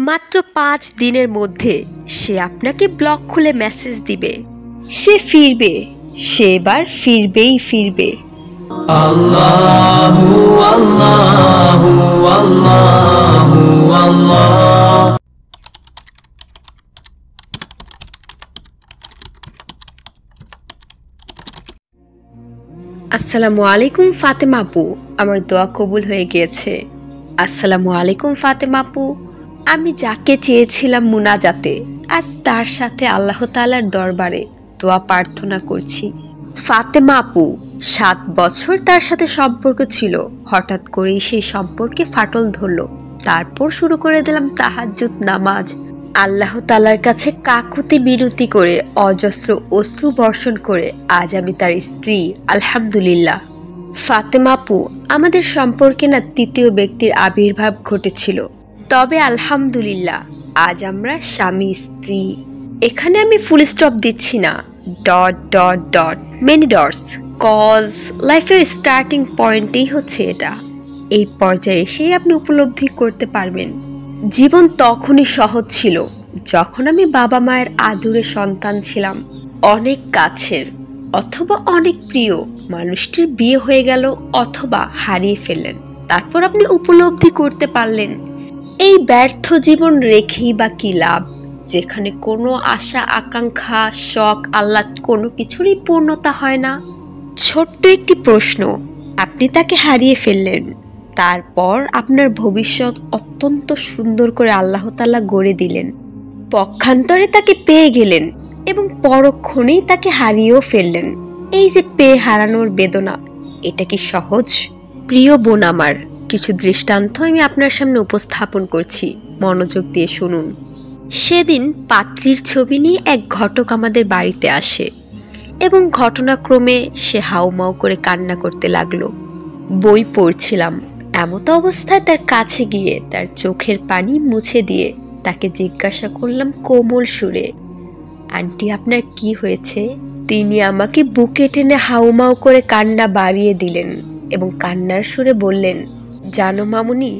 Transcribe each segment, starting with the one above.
মাত্র 5 দিনের মধ্যে সে আপনাকে ব্লক খুলে মেসেজ দিবে। সে ফিরবে, সে এবার ফিরবেই ফিরবে। আল্লাহু আল্লাহু আল্লাহু আল্লাহ। আসসালামু আলাইকুম ফাতেমা আপু, আমার দোয়া কবুল হয়ে গিয়েছে। আসসালামু আলাইকুম ফাতেমা আপু, আমি যাকে চেয়েছিলাম মুনাজাতে, আজ তার সাথে আল্লাহ তাআলার দরবারে দোয়া প্রার্থনা করছি। ফাতেমা আপু, 7 বছর তার সাথে সম্পর্ক ছিল, হঠাৎ করেই সেই সম্পর্কে ফাটল ধরলো। তারপর শুরু করে দিলাম তাহাজ্জুদ নামাজ। আল্লাহ তাআলার কাছে কাকুতি মিনতি করে, অজস্র অশ্রু বর্ষণ করে আজ আমি তার স্ত্রী, আলহামদুলিল্লাহ। ফাতেমা আপু, আমাদের সম্পর্কে না তৃতীয় ব্যক্তির আবির্ভাব ঘটেছিল, তবে আলহামদুলিল্লাহ আজ আমরা স্বামী স্ত্রী। এখানে আমি ফুল স্টপ দিচ্ছি না, dot dot dot many dots, cause লাইফের স্টার্টিং পয়েন্টেই হচ্ছে এটা। এই পর্যায়ে এসেই আপনি উপলব্ধি করতে পারবেন জীবন তখনই সহজ ছিল যখন আমি বাবা মায়ের আদুরে সন্তান ছিলাম। অনেক কাছের অথবা অনেক প্রিয় মানুষটির বিয়ে হয়ে গেল অথবা হারিয়ে ফেললেন, তারপর আপনি উপলব্ধি করতে পারলেন এই ব্যর্থ জীবন রেখেই বা কি লাভ, যেখানে কোনো আশা আকাঙ্ক্ষা শখ আহ্লাদ কোনো কিছুরই পূর্ণতা হয় না। ছোট্ট একটি প্রশ্ন, আপনি তাকে হারিয়ে ফেললেন, তারপর আপনার ভবিষ্যৎ অত্যন্ত সুন্দর করে আল্লাহ তাআলা গড়ে দিলেন। পক্ষান্তরে তাকে পেয়ে গেলেন এবং পরক্ষণেই তাকে হারিয়েও ফেললেন। এই যে পেয়ে হারানোর বেদনা, এটা কি সহজ? প্রিয় বোন আমার, কিছু দৃষ্টান্ত আমি আপনার সামনে উপস্থাপন করছি, মনোযোগ দিয়ে শুনুন। সেদিন পাত্রীর ছবি নিয়ে এক ঘটক আমাদের বাড়িতে আসে এবং ঘটনাক্রমে সে হাউমাউ করে কান্না করতে লাগলো। বই পড়ছিলাম, এমত অবস্থায় তার কাছে গিয়ে তার চোখের পানি মুছে দিয়ে তাকে জিজ্ঞাসা করলাম কোমল সুরে, আন্টি আপনার কি হয়েছে? তিনি আমাকে বুকে টেনে হাউমাউ করে কান্না বাড়িয়ে দিলেন এবং কান্নার সুরে বললেন, জানো মামুনি,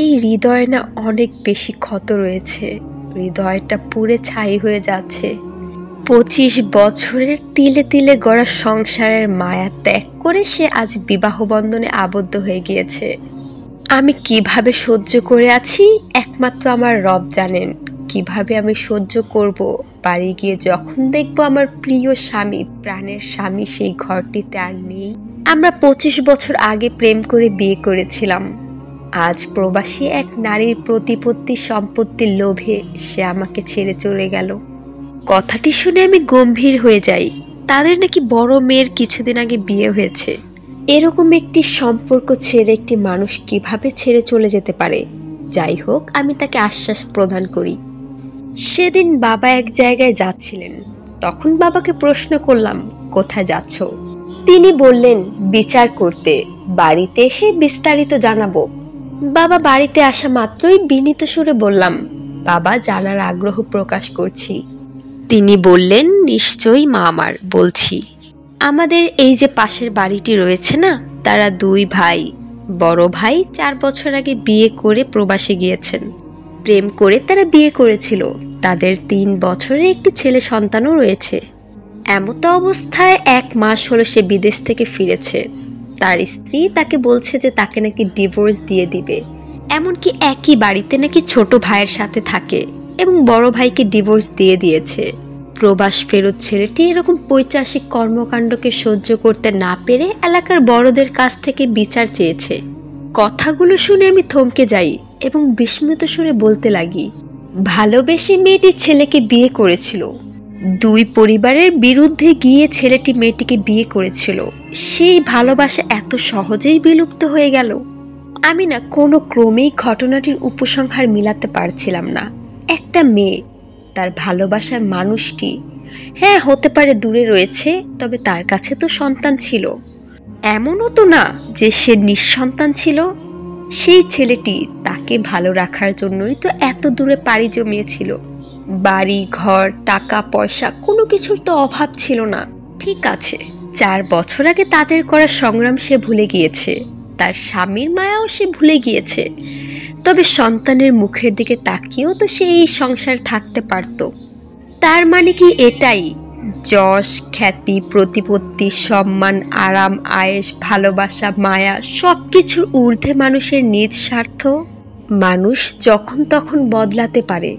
এই হৃদয়ে না অনেক বেশি ক্ষত রয়েছে, হৃদয়টা পুড়ে ছাই হয়ে যাচ্ছে। 25 বছরের তিলে তিলে গড়া সংসারের মায়া ত্যাগ করে সে আজ বিবাহ বন্ধনে আবদ্ধ হয়ে গিয়েছে। আমি কিভাবে সহ্য করে আছি একমাত্র আমার রব জানেন। কিভাবে আমি সহ্য করব, বাড়ি গিয়ে যখন দেখব আমার প্রিয় স্বামী, প্রাণের স্বামী সেই ঘরটিতে আর নেই। আমরা 25 বছর আগে প্রেম করে বিয়ে করেছিলাম, আজ প্রবাসী এক নারীর প্রতিপত্তি সম্পত্তির লোভে সে আমাকে ছেড়ে চলে গেল। কথাটি শুনে আমি গম্ভীর হয়ে যাই। তাদের নাকি বড় মেয়ের কিছুদিন আগে বিয়ে হয়েছে। এরকম একটি সম্পর্ক ছেড়ে একটি মানুষ কিভাবে ছেড়ে চলে যেতে পারে? যাই হোক, আমি তাকে আশ্বাস প্রদান করি। সেদিন বাবা এক জায়গায় যাচ্ছিলেন, তখন বাবাকে প্রশ্ন করলাম, কোথায় যাচ্ছ? তিনি বললেন, বিচার করতে, বাড়িতে এসে বিস্তারিত জানাবো। বাবা বাড়িতে আসা মাত্রই বিনীত সুরে বললাম, বাবা জানার আগ্রহ প্রকাশ করছি। তিনি বললেন, নিশ্চয়ই মা আমার, বলছি। আমাদের এই যে পাশের বাড়িটি রয়েছে না, তারা 2 ভাই। বড় ভাই 4 বছর আগে বিয়ে করে প্রবাসে গিয়েছেন। প্রেম করে তারা বিয়ে করেছিল, তাদের 3 বছরের একটি ছেলে সন্তানও রয়েছে। এমত অবস্থায় 1 মাস হলো সে বিদেশ থেকে ফিরেছে। তার স্ত্রী তাকে বলছে যে তাকে নাকি ডিভোর্স দিয়ে দিবে, এমনকি একই বাড়িতে নাকি ছোট ভাইয়ের সাথে থাকে এবং বড় ভাইকে ডিভোর্স দিয়ে দিয়েছে। প্রবাস ফেরত ছেলেটি এরকম পৈশাচিক কর্মকাণ্ডকে সহ্য করতে না পেরে এলাকার বড়দের কাছ থেকে বিচার চেয়েছে। কথাগুলো শুনে আমি থমকে যাই এবং বিস্মিত সুরে বলতে লাগি, ভালোবেসে মেয়েটি ছেলেকে বিয়ে করেছিল, 2 পরিবারের বিরুদ্ধে গিয়ে ছেলেটি মেয়েটিকে বিয়ে করেছিল, সেই ভালোবাসা এত সহজেই বিলুপ্ত হয়ে গেল। আমি না কোনো ক্রমেই ঘটনাটির উপসংহার মিলাতে পারছিলাম না। একটা মেয়ে, তার ভালোবাসার মানুষটি, হ্যাঁ হতে পারে দূরে রয়েছে, তবে তার কাছে তো সন্তান ছিল। এমনও তো না যে সে নিঃসন্তান ছিল। সেই ছেলেটি তাকে ভালো রাখার জন্যই তো এত দূরে পাড়ি জমিয়েছিল। বাড়ি ঘর টাকা পয়সা কোনো কিছুর তো অভাব ছিল না। ঠিক আছে, 4 বছর আগে তাদের করা সংগ্রাম সে ভুলে গিয়েছে, তার স্বামীর মায়াও সে ভুলে গিয়েছে, তবে সন্তানের মুখের দিকে তাকিয়েও তো সে এই সংসার থাকতে পারত। তার মানে কি এটাই, যশ, খ্যাতি, প্রতিপত্তি, সম্মান, আরাম, আয়েশ, ভালোবাসা, মায়া সবকিছুর ঊর্ধ্বে মানুষের নিজ স্বার্থ? মানুষ যখন তখন বদলাতে পারে,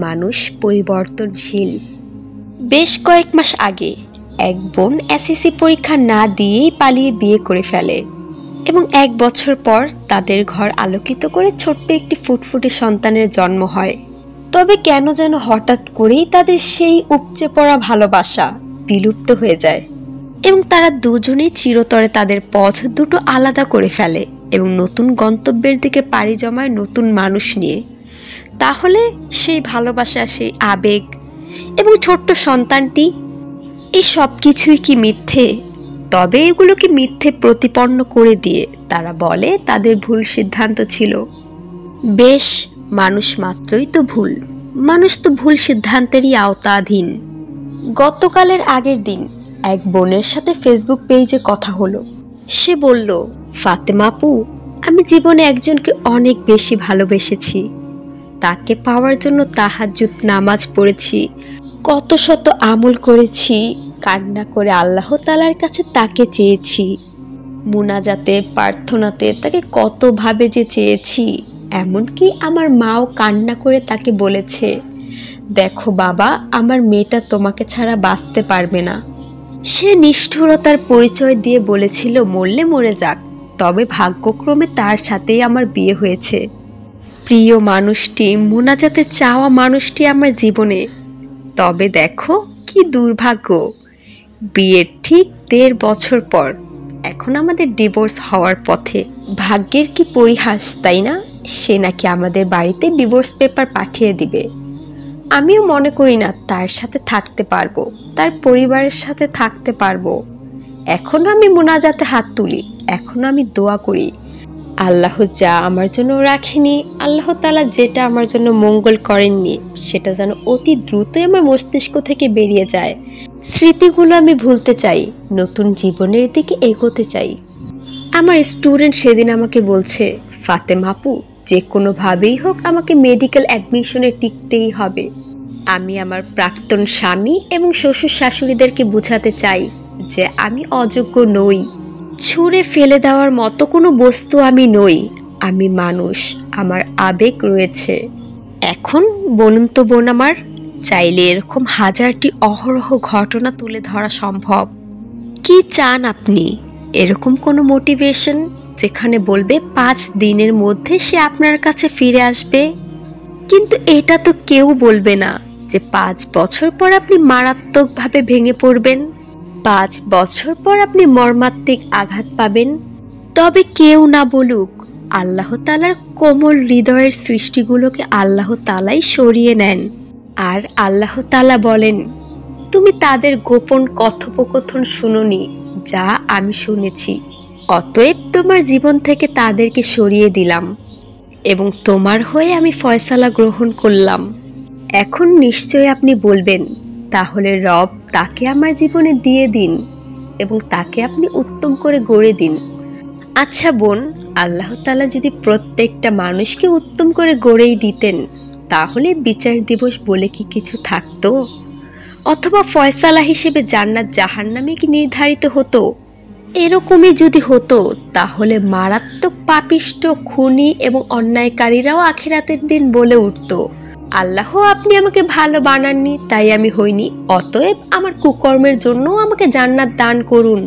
মানুষ পরিবর্তনশীল। বেশ কয়েক মাস আগে এক বোন এসএসসি পরীক্ষা না দিয়েই পালিয়ে বিয়ে করে ফেলে এবং 1 বছর পর তাদের ঘর আলোকিত করে ছোট্ট একটি ফুটফুটে সন্তানের জন্ম হয়। তবে কেন যেন হঠাৎ করেই তাদের সেই উপচে পড়া ভালোবাসা বিলুপ্ত হয়ে যায় এবং তারা দুজনেই চিরতরে তাদের পথ দুটো আলাদা করে ফেলে এবং নতুন গন্তব্যের দিকে পাড়ি জমায় নতুন মানুষ নিয়ে। তাহলে সেই ভালোবাসা, সেই আবেগ এবং ছোট্ট সন্তানটি, এই সব কিছুই কি মিথ্যে? তবে এগুলোকে মিথ্যে প্রতিপন্ন করে দিয়ে তারা বলে তাদের ভুল সিদ্ধান্ত ছিল। বেশ, মানুষ মাত্রই তো ভুল, মানুষ তো ভুল সিদ্ধান্তেরই আওতাধীন। গতকালের আগের দিন এক বোনের সাথে ফেসবুক পেজে কথা হলো। সে বলল, ফাতেমা আপু, আমি জীবনে একজনকে অনেক বেশি ভালোবেসেছি। তাকে পাওয়ার জন্য তাহাজ্জুদ নামাজ পড়েছি, কত শত আমল করেছি, কান্না করে আল্লাহ তাআলার কাছে তাকে চেয়েছি, মুনাজাতে, প্রার্থনাতে তাকে কতভাবে যে চেয়েছি। এমনকি আমার মাও কান্না করে তাকে বলেছে, দেখো বাবা, আমার মেয়েটা তোমাকে ছাড়া বাঁচতে পারবে না। সে নিষ্ঠুরতার পরিচয় দিয়ে বলেছিল মরলে মরে যাক, তবে ভাগ্যক্রমে তার সাথেই আমার বিয়ে হয়েছে। প্রিয় মানুষটি, মুনাজাতে চাওয়া মানুষটি আমার জীবনে। তবে দেখো কি দুর্ভাগ্য, বিয়ের ঠিক 1.5 বছর পর এখন আমাদের ডিভোর্স হওয়ার পথে। ভাগ্যের কি পরিহাস, তাই না? সে নাকি আমাদের বাড়িতে ডিভোর্স পেপার পাঠিয়ে দিবে। আমিও মনে করি না তার সাথে থাকতে পারবো, তার পরিবারের সাথে থাকতে পারবো। এখন আমি মুনাজাতে হাত তুলি, এখন আমি দোয়া করি, আল্লাহ যা আমার জন্য রাখেনি, আল্লাহ তাআলা যেটা আমার জন্য মঙ্গল করেননি, সেটা যেন অতি দ্রুতই আমার মস্তিষ্ক থেকে বেরিয়ে যায়। স্মৃতিগুলো আমি ভুলতে চাই, নতুন জীবনের দিকে এগোতে চাই। আমার স্টুডেন্ট সেদিন আমাকে বলছে, ফাতেমা আপু, যে কোনোভাবেই হোক আমাকে মেডিকেল অ্যাডমিশনে টিকতেই হবে। আমি আমার প্রাক্তন স্বামী এবং শ্বশুর শাশুড়িদেরকে বোঝাতে চাই যে আমি অযোগ্য নই, ছুঁড়ে ফেলে দেওয়ার মতো কোনো বস্তু আমি নই। আমি মানুষ, আমার আবেগ রয়েছে। এখন বলুন তো বোন আমার, চাইলে এরকম হাজারটি অহরহ ঘটনা তুলে ধরা সম্ভব। কি চান আপনি? এরকম কোনো মোটিভেশন যেখানে বলবে 5 দিনের মধ্যে সে আপনার কাছে ফিরে আসবে? কিন্তু এটা তো কেউ বলবে না যে 5 বছর পর আপনি মারাত্মকভাবে ভেঙে পড়বেন, 5 বছর পর আপনি মর্মান্তিক আঘাত পাবেন। তবে কেউ না বলুক, আল্লাহ তাআলার কোমল হৃদয়ের সৃষ্টিগুলোকে আল্লাহ তাআলাই সরিয়ে নেন। আর আল্লাহ তাআলা বলেন, তুমি তাদের গোপন কথোপকথন শুনোনি, যা আমি শুনেছি। অতএব তোমার জীবন থেকে তাদেরকে সরিয়ে দিলাম এবং তোমার হয়ে আমি ফয়সালা গ্রহণ করলাম। এখন নিশ্চয়ই আপনি বলবেন, তাহলে রব তাকে আমার জীবনে দিয়ে দিন এবং তাকে আপনি উত্তম করে গড়ে দিন। আচ্ছা বোন, আল্লাহ তাআলা যদি প্রত্যেকটা মানুষকে উত্তম করে গড়েই দিতেন, তাহলে বিচার দিবস বলে কি কিছু থাকতো? অথবা ফয়সালা হিসেবে জান্নাত জাহান্নামে কি নির্ধারিত হতো? এরকমই যদি হতো, তাহলে মারাত্মক পাপিষ্ট, খুনি এবং অন্যায়কারীরাও আখিরাতের দিন বলে উঠত, আল্লাহ আপনি আমাকে ভালো বানাননি, তাই আমি হইনি, অতএব আমার কুকর্মের জন্য আমাকে জান্নাত দান করুন।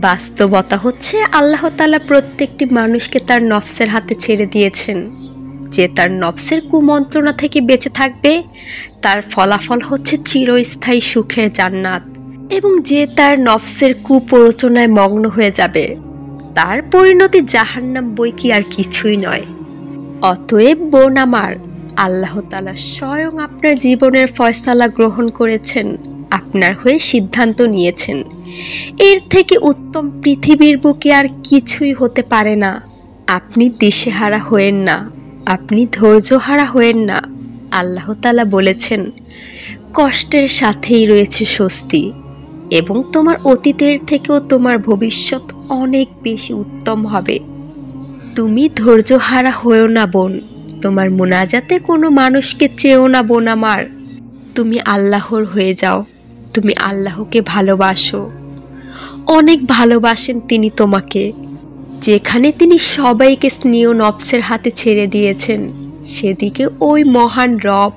বাস্তবতা হচ্ছে আল্লাহ তাআলা প্রত্যেকটি মানুষকে তার নফসের হাতে ছেড়ে দিয়েছেন। যে তার নফসের কুমন্ত্রণা থেকে বেঁচে থাকবে, তার ফলাফল হচ্ছে চিরস্থায়ী সুখের জান্নাত, এবং যে তার নফসের কুপ্ররোচনায় মগ্ন হয়ে যাবে, তার পরিণতি জাহান্নাম বই কি আর কিছুই নয়। অতএব বোন আমার, আল্লাহ তাআলা স্বয়ং আপনার জীবনের ফয়সালা গ্রহণ করেছেন, আপনার হয়ে সিদ্ধান্ত নিয়েছেন। এর থেকে উত্তম পৃথিবীর বুকে আর কিছুই হতে পারে না। আপনি দিশেহারা হয়েন না, আপনি ধৈর্যহারা হয়েন না। আল্লাহ তাআলা বলেছেন, কষ্টের সাথেই রয়েছে স্বস্তি, এবং তোমার অতীতের থেকেও তোমার ভবিষ্যৎ অনেক বেশি উত্তম হবে। তুমি ধৈর্যহারা হয়েও না বোন, তোমার মোনাজাতে কোনো মানুষকে চেয়েও না বোন আমার। তুমি আল্লাহর হয়ে যাও, তুমি আল্লাহকে ভালোবাসো, অনেক ভালোবাসেন তিনি তোমাকে। যেখানে তিনি সবাইকে স্নেহ নফসের হাতে ছেড়ে দিয়েছেন, সেদিকে ওই মহান রব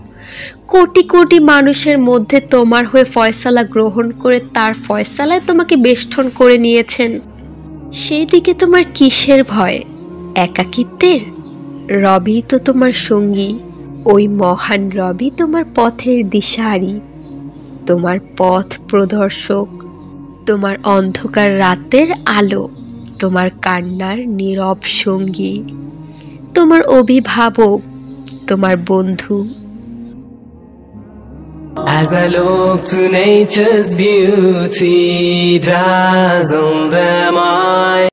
কোটি কোটি মানুষের মধ্যে তোমার হয়ে ফয়সালা গ্রহণ করে তার ফয়সালায় তোমাকে বেষ্টন করে নিয়েছেন। সেই দিকে তোমার কিসের ভয়? একাকিত্বের? রবই তো তোমার সঙ্গী, ওই মহান রবই তোমার পথের দিশারি, তোমার পথ প্রদর্শক, তোমার অন্ধকার রাতের আলো, তোমার কান্নার নীরব সঙ্গী, তোমার অভিভাবক, তোমার বন্ধু। As I look to nature's beauty, dazzled am I.